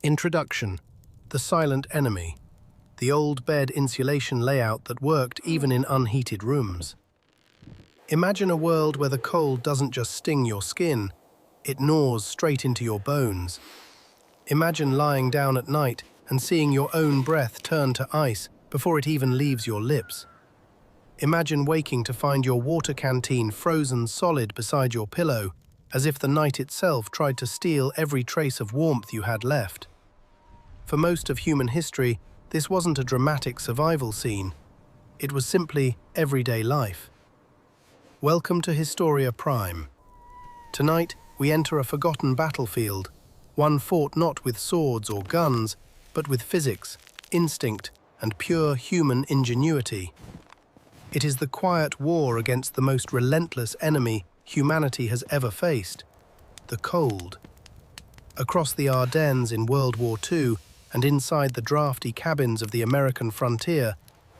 Introduction: the silent enemy, the old bed insulation layout that worked even in unheated rooms. Imagine a world where the cold doesn't just sting your skin, it gnaws straight into your bones. Imagine lying down at night and seeing your own breath turn to ice before it even leaves your lips. Imagine waking to find your water canteen frozen solid beside your pillow, as if the night itself tried to steal every trace of warmth you had left. For most of human history, this wasn't a dramatic survival scene. It was simply everyday life. Welcome to Historia Prime. Tonight, we enter a forgotten battlefield, one fought not with swords or guns, but with physics, instinct, and pure human ingenuity. It is the quiet war against the most relentless enemy humanity has ever faced, the cold. Across the Ardennes in World War II and inside the drafty cabins of the American frontier,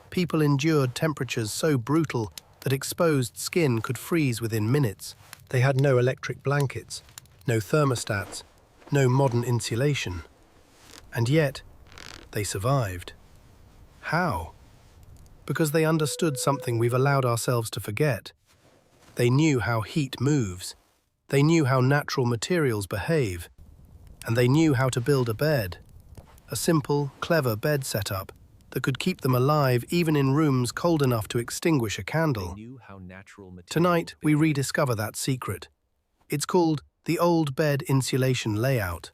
people endured temperatures so brutal that exposed skin could freeze within minutes. They had no electric blankets, no thermostats, no modern insulation. And yet, they survived. How? Because they understood something we've allowed ourselves to forget. They knew how heat moves. They knew how natural materials behave. And they knew how to build a bed. A simple, clever bed setup that could keep them alive even in rooms cold enough to extinguish a candle. Tonight, we rediscover that secret. It's called the old bed insulation layout,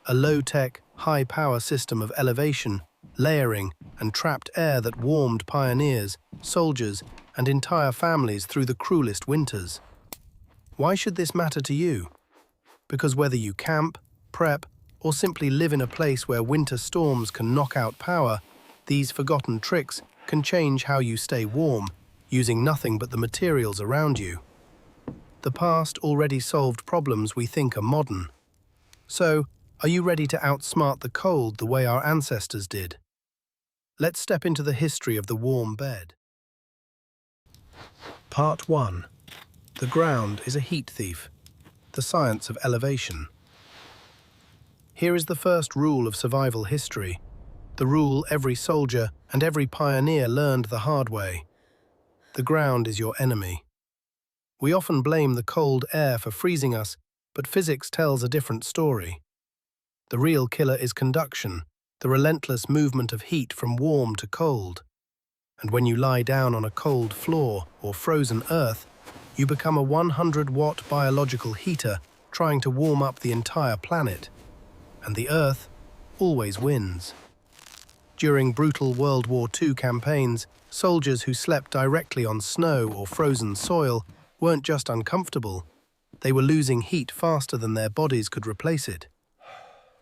a low-tech, high-power system of elevation, layering, and trapped air that warmed pioneers, soldiers, and entire families through the cruelest winters. Why should this matter to you? Because whether you camp, prep, or simply live in a place where winter storms can knock out power, these forgotten tricks can change how you stay warm, using nothing but the materials around you. The past already solved problems we think are modern. So, are you ready to outsmart the cold the way our ancestors did? Let's step into the history of the warm bed. Part 1. The ground is a heat thief. The science of elevation. Here is the first rule of survival history, the rule every soldier and every pioneer learned the hard way. The ground is your enemy. We often blame the cold air for freezing us, but physics tells a different story. The real killer is conduction, the relentless movement of heat from warm to cold. And when you lie down on a cold floor or frozen earth, you become a 100-watt biological heater trying to warm up the entire planet. And the earth always wins. During brutal World War II campaigns, soldiers who slept directly on snow or frozen soil weren't just uncomfortable, they were losing heat faster than their bodies could replace it.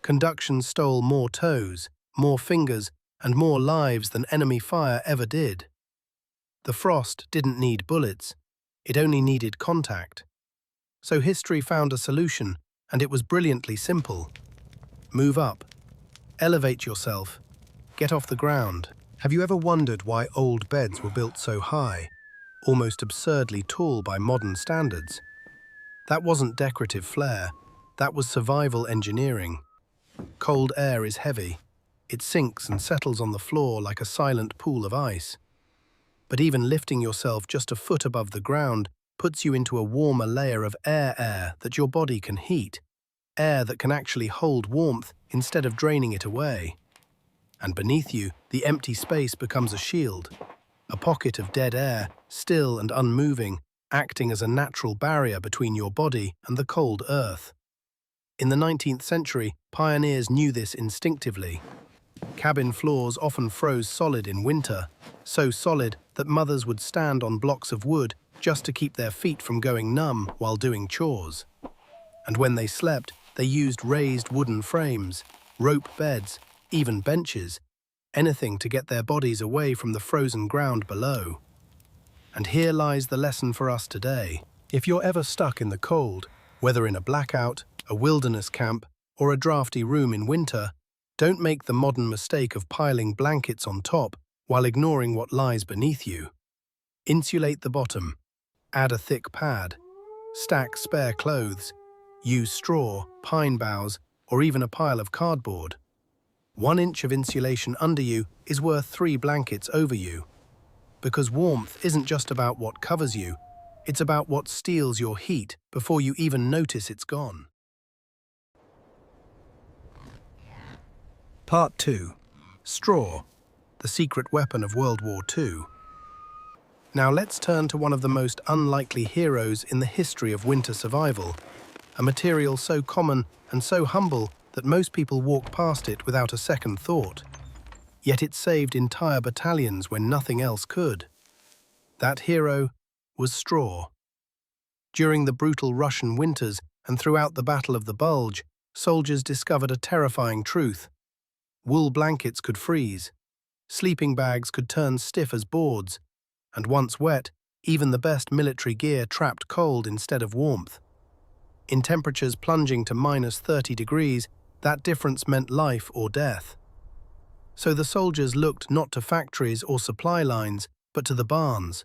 Conduction stole more toes, more fingers, and more lives than enemy fire ever did. The frost didn't need bullets, it only needed contact. So history found a solution, and it was brilliantly simple. Move up. Elevate yourself. Get off the ground. Have you ever wondered why old beds were built so high, almost absurdly tall by modern standards? That wasn't decorative flair, that was survival engineering. Cold air is heavy. It sinks and settles on the floor like a silent pool of ice. But even lifting yourself just a foot above the ground puts you into a warmer layer of air that your body can heat, air that can actually hold warmth instead of draining it away. And beneath you, the empty space becomes a shield, a pocket of dead air, still and unmoving, acting as a natural barrier between your body and the cold earth. In the 19th century, pioneers knew this instinctively. Cabin floors often froze solid in winter, so solid that mothers would stand on blocks of wood just to keep their feet from going numb while doing chores. And when they slept, they used raised wooden frames, rope beds, even benches, anything to get their bodies away from the frozen ground below. And here lies the lesson for us today. If you're ever stuck in the cold, whether in a blackout, a wilderness camp, or a drafty room in winter, don't make the modern mistake of piling blankets on top while ignoring what lies beneath you. Insulate the bottom, add a thick pad, stack spare clothes, use straw, pine boughs, or even a pile of cardboard. 1 inch of insulation under you is worth 3 blankets over you. Because warmth isn't just about what covers you, it's about what steals your heat before you even notice it's gone. Part 2. Straw, the secret weapon of World War II. Now let's turn to one of the most unlikely heroes in the history of winter survival, a material so common and so humble that most people walk past it without a second thought. Yet it saved entire battalions when nothing else could. That hero was straw. During the brutal Russian winters and throughout the Battle of the Bulge, soldiers discovered a terrifying truth. Wool blankets could freeze, sleeping bags could turn stiff as boards, and once wet, even the best military gear trapped cold instead of warmth. In temperatures plunging to -30 degrees, that difference meant life or death. So the soldiers looked not to factories or supply lines, but to the barns,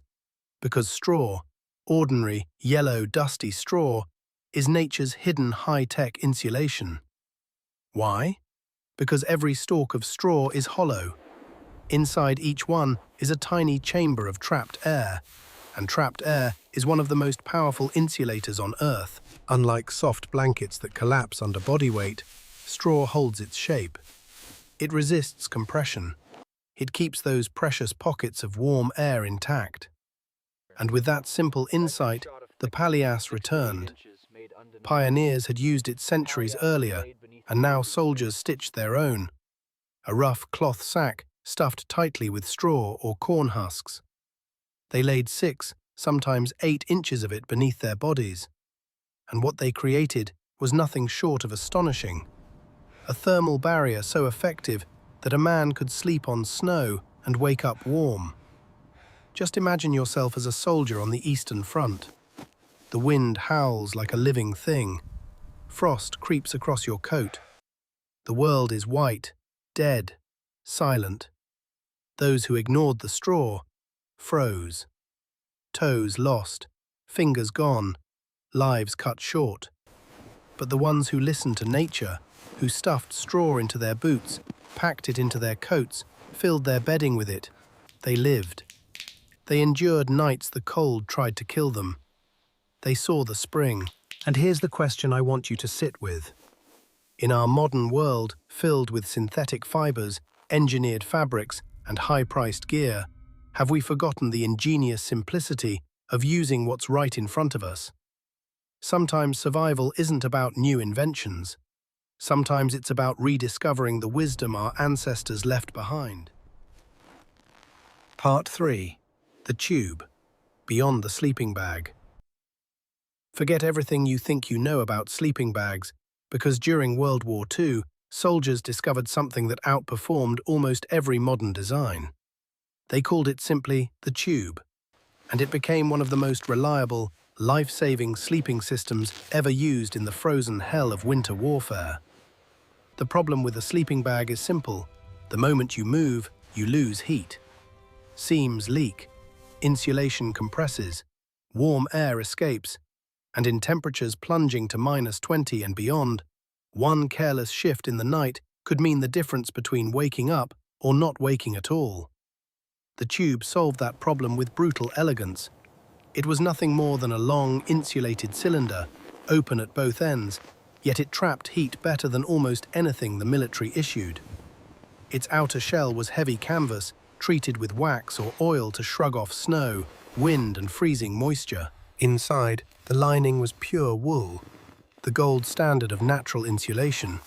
because straw, ordinary, yellow, dusty straw, is nature's hidden high-tech insulation. Why? Because every stalk of straw is hollow. Inside each one is a tiny chamber of trapped air, and trapped air is one of the most powerful insulators on Earth. Unlike soft blankets that collapse under body weight, straw holds its shape. It resists compression. It keeps those precious pockets of warm air intact. And with that simple insight, the palliasse returned. Pioneers had used it centuries earlier, and now soldiers stitched their own. A rough cloth sack stuffed tightly with straw or corn husks. They laid 6, sometimes 8 inches of it beneath their bodies. And what they created was nothing short of astonishing. A thermal barrier so effective that a man could sleep on snow and wake up warm. Just imagine yourself as a soldier on the Eastern Front. The wind howls like a living thing. Frost creeps across your coat. The world is white, dead, silent. Those who ignored the straw froze. Toes lost, fingers gone, lives cut short. But the ones who listened to nature, who stuffed straw into their boots, packed it into their coats, filled their bedding with it, they lived. They endured nights the cold tried to kill them. They saw the spring. And here's the question I want you to sit with. In our modern world, filled with synthetic fibers, engineered fabrics, and high-priced gear, have we forgotten the ingenious simplicity of using what's right in front of us? Sometimes survival isn't about new inventions. Sometimes it's about rediscovering the wisdom our ancestors left behind. Part 3. The tube, beyond the sleeping bag. Forget everything you think you know about sleeping bags, because during World War II, soldiers discovered something that outperformed almost every modern design. They called it simply the tube, and it became one of the most reliable, life-saving sleeping systems ever used in the frozen hell of winter warfare. The problem with a sleeping bag is simple. The moment you move, you lose heat. Seams leak, insulation compresses, warm air escapes, and in temperatures plunging to -20 and beyond, one careless shift in the night could mean the difference between waking up or not waking at all. The tube solved that problem with brutal elegance. It was nothing more than a long, insulated cylinder, open at both ends, yet it trapped heat better than almost anything the military issued. Its outer shell was heavy canvas, treated with wax or oil to shrug off snow, wind, and freezing moisture. Inside, the lining was pure wool, the gold standard of natural insulation.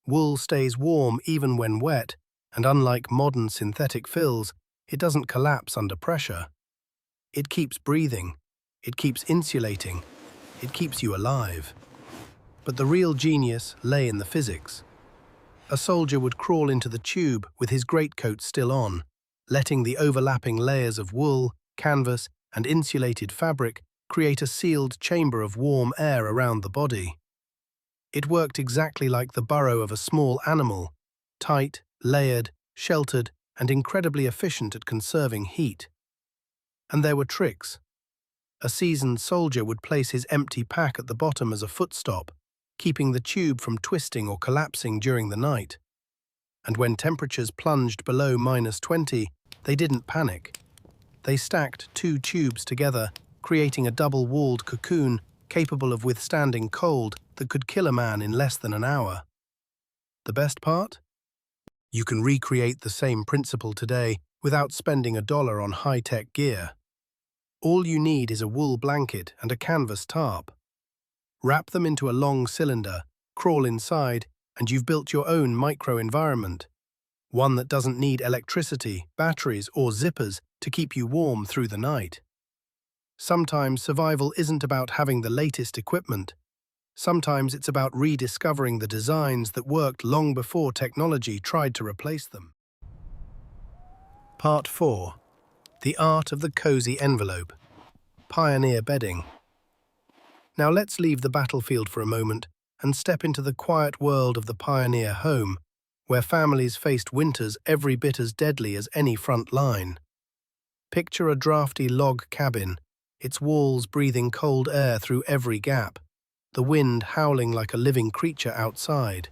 Wool stays warm even when wet, and unlike modern synthetic fills, it doesn't collapse under pressure. It keeps breathing, it keeps insulating, it keeps you alive. But the real genius lay in the physics. A soldier would crawl into the tube with his greatcoat still on, letting the overlapping layers of wool, canvas, and insulated fabric create a sealed chamber of warm air around the body. It worked exactly like the burrow of a small animal, tight, layered, sheltered, and incredibly efficient at conserving heat. And there were tricks. A seasoned soldier would place his empty pack at the bottom as a footstop, keeping the tube from twisting or collapsing during the night. And when temperatures plunged below -20, they didn't panic. They stacked 2 tubes together, creating a double-walled cocoon capable of withstanding cold that could kill a man in less than an hour. The best part? You can recreate the same principle today without spending $1 on high-tech gear. All you need is a wool blanket and a canvas tarp. Wrap them into a long cylinder, crawl inside, and you've built your own micro-environment. One that doesn't need electricity, batteries, or zippers to keep you warm through the night. Sometimes survival isn't about having the latest equipment. Sometimes it's about rediscovering the designs that worked long before technology tried to replace them. Part 4. The Art of the Cozy Envelope. Pioneer Bedding. Now let's leave the battlefield for a moment and step into the quiet world of the pioneer home, where families faced winters every bit as deadly as any front line. Picture a drafty log cabin, its walls breathing cold air through every gap, the wind howling like a living creature outside.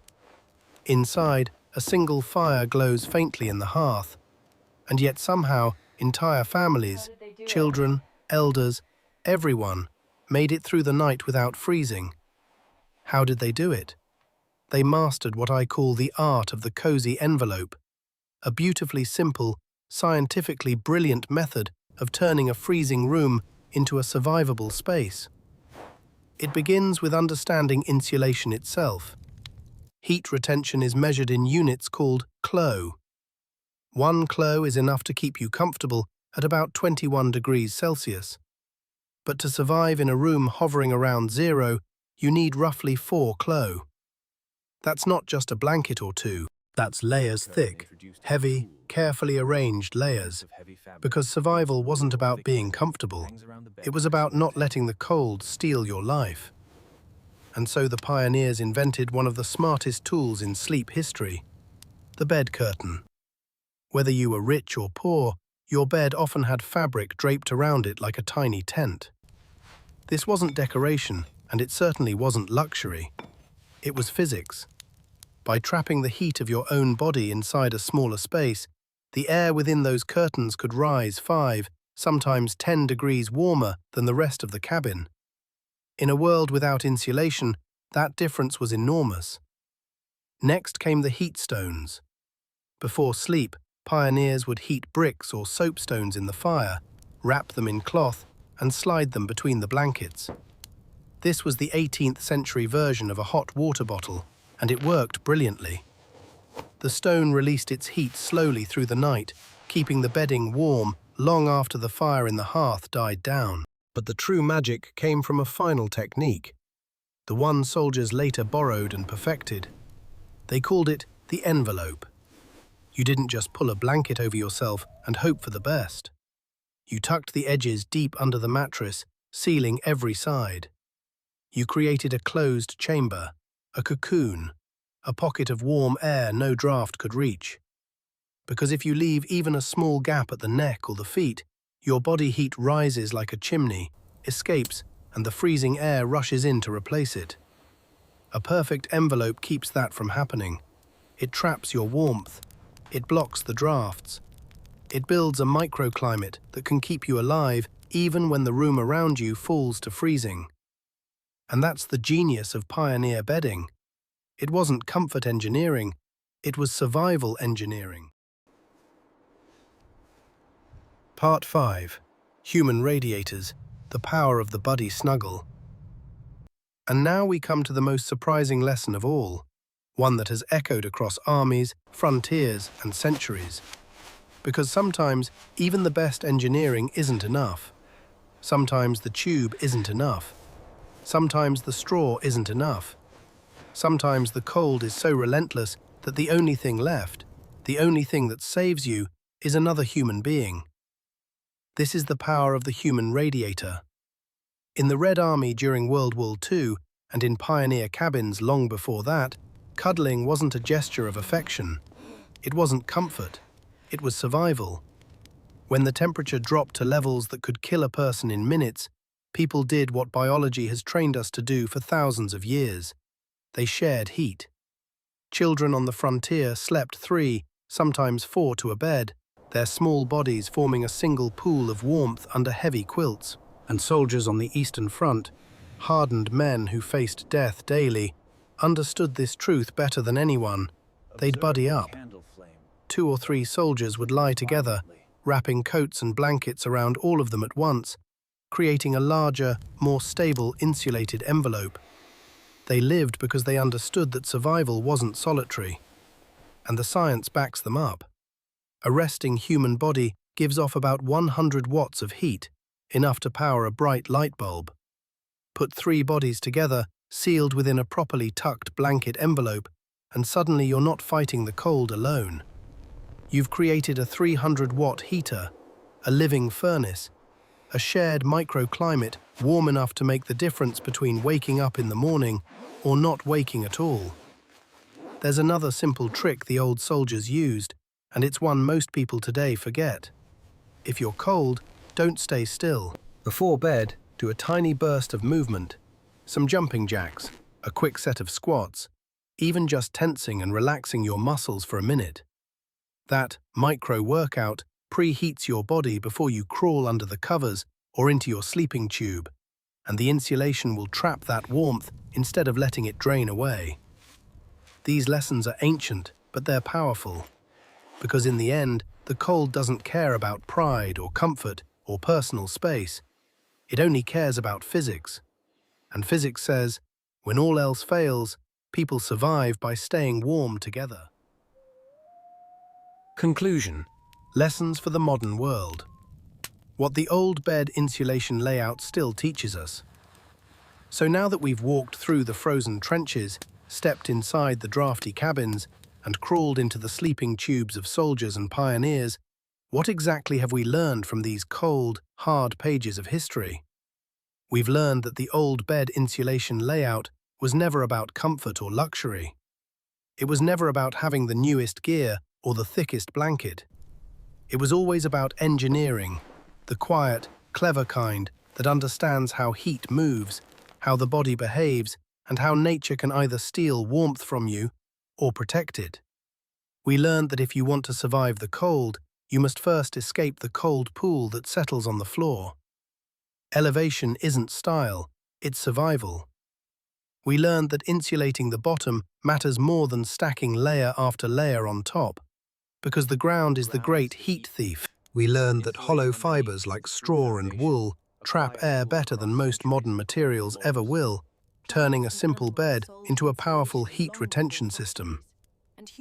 Inside, a single fire glows faintly in the hearth, and yet somehow entire families, children, elders, everyone, made it through the night without freezing. How did they do it? They mastered what I call the art of the cozy envelope, a beautifully simple, scientifically brilliant method of turning a freezing room into a survivable space. It begins with understanding insulation itself. Heat retention is measured in units called clo. 1 clo is enough to keep you comfortable at about 21 degrees Celsius. But to survive in a room hovering around 0, you need roughly 4 clo. That's not just a blanket or 2, that's layers thick, heavy, carefully arranged layers. Because survival wasn't about being comfortable, it was about not letting the cold steal your life. And so the pioneers invented one of the smartest tools in sleep history, the bed curtain. Whether you were rich or poor, your bed often had fabric draped around it like a tiny tent. This wasn't decoration, and it certainly wasn't luxury. It was physics. By trapping the heat of your own body inside a smaller space, the air within those curtains could rise 5, sometimes 10 degrees warmer than the rest of the cabin. In a world without insulation, that difference was enormous. Next came the heat stones. Before sleep, pioneers would heat bricks or soapstones in the fire, wrap them in cloth, and slide them between the blankets. This was the 18th century version of a hot water bottle, and it worked brilliantly. The stone released its heat slowly through the night, keeping the bedding warm long after the fire in the hearth died down. But the true magic came from a final technique, the one soldiers later borrowed and perfected. They called it the envelope. You didn't just pull a blanket over yourself and hope for the best. You tucked the edges deep under the mattress, sealing every side. You created a closed chamber, a cocoon, a pocket of warm air no draft could reach. Because if you leave even a small gap at the neck or the feet, your body heat rises like a chimney, escapes, and the freezing air rushes in to replace it. A perfect envelope keeps that from happening. It traps your warmth. It blocks the drafts. It builds a microclimate that can keep you alive even when the room around you falls to freezing. And that's the genius of pioneer bedding. It wasn't comfort engineering, it was survival engineering. Part 5. Human Radiators, the Power of the Buddy Snuggle. And now we come to the most surprising lesson of all, one that has echoed across armies, frontiers, and centuries. Because sometimes even the best engineering isn't enough. Sometimes the tube isn't enough. Sometimes the straw isn't enough. Sometimes the cold is so relentless that the only thing left, the only thing that saves you, is another human being. This is the power of the human radiator. In the Red Army during World War II, and in pioneer cabins long before that, cuddling wasn't a gesture of affection. It wasn't comfort. It was survival. When the temperature dropped to levels that could kill a person in minutes, people did what biology has trained us to do for thousands of years. They shared heat. Children on the frontier slept 3, sometimes 4 to a bed, their small bodies forming a single pool of warmth under heavy quilts. And soldiers on the Eastern Front, hardened men who faced death daily, understood this truth better than anyone. They'd buddy up. 2 or 3 soldiers would lie together, wrapping coats and blankets around all of them at once, creating a larger, more stable, insulated envelope. They lived because they understood that survival wasn't solitary. And the science backs them up. A resting human body gives off about 100 watts of heat, enough to power a bright light bulb. Put 3 bodies together, sealed within a properly tucked blanket envelope, and suddenly you're not fighting the cold alone. You've created a 300-watt heater, a living furnace, a shared microclimate warm enough to make the difference between waking up in the morning or not waking at all. There's another simple trick the old soldiers used, and it's one most people today forget. If you're cold, don't stay still. Before bed, do a tiny burst of movement, some jumping jacks, a quick set of squats, even just tensing and relaxing your muscles for a minute. That micro-workout preheats your body before you crawl under the covers or into your sleeping tube, and the insulation will trap that warmth instead of letting it drain away. These lessons are ancient, but they're powerful, because in the end, the cold doesn't care about pride or comfort or personal space. It only cares about physics. And physics says, when all else fails, people survive by staying warm together. Conclusion. Lessons for the modern world. What the old bed insulation layout still teaches us. So now that we've walked through the frozen trenches, stepped inside the drafty cabins, and crawled into the sleeping tubes of soldiers and pioneers, what exactly have we learned from these cold, hard pages of history? We've learned that the old bed insulation layout was never about comfort or luxury. It was never about having the newest gear or the thickest blanket. It was always about engineering, the quiet, clever kind that understands how heat moves, how the body behaves, and how nature can either steal warmth from you or protect it. We learned that if you want to survive the cold, you must first escape the cold pool that settles on the floor. Elevation isn't style, it's survival. We learned that insulating the bottom matters more than stacking layer after layer on top, because the ground is the great heat thief. We learned that hollow fibers like straw and wool trap air better than most modern materials ever will, turning a simple bed into a powerful heat retention system.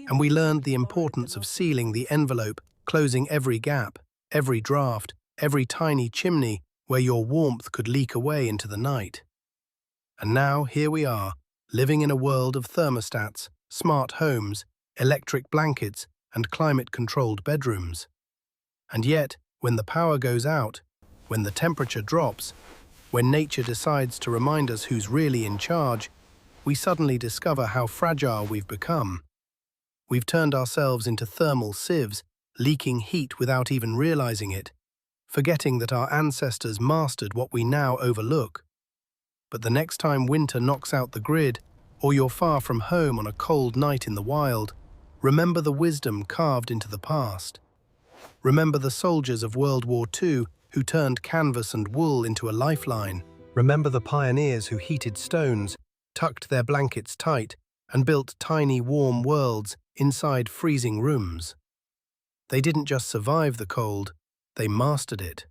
And we learned the importance of sealing the envelope, closing every gap, every draft, every tiny chimney where your warmth could leak away into the night. And now here we are, living in a world of thermostats, smart homes, electric blankets, and climate-controlled bedrooms. And yet, when the power goes out, when the temperature drops, when nature decides to remind us who's really in charge, we suddenly discover how fragile we've become. We've turned ourselves into thermal sieves, leaking heat without even realizing it, forgetting that our ancestors mastered what we now overlook. But the next time winter knocks out the grid, or you're far from home on a cold night in the wild, remember the wisdom carved into the past. Remember the soldiers of World War II who turned canvas and wool into a lifeline. Remember the pioneers who heated stones, tucked their blankets tight, and built tiny warm worlds inside freezing rooms. They didn't just survive the cold, they mastered it.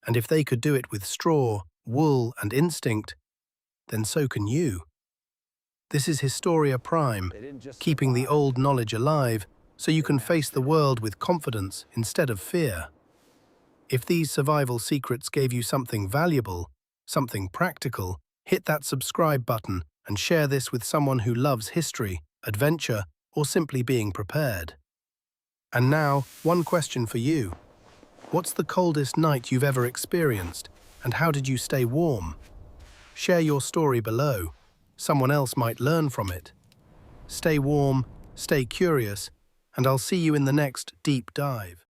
And if they could do it with straw, wool, and instinct, then so can you. This is Historia Prime, keeping the old knowledge alive so you can face the world with confidence instead of fear. If these survival secrets gave you something valuable, something practical, hit that subscribe button and share this with someone who loves history, adventure, or simply being prepared. And now, one question for you. What's the coldest night you've ever experienced, and how did you stay warm? Share your story below. Someone else might learn from it. Stay warm, stay curious, and I'll see you in the next deep dive.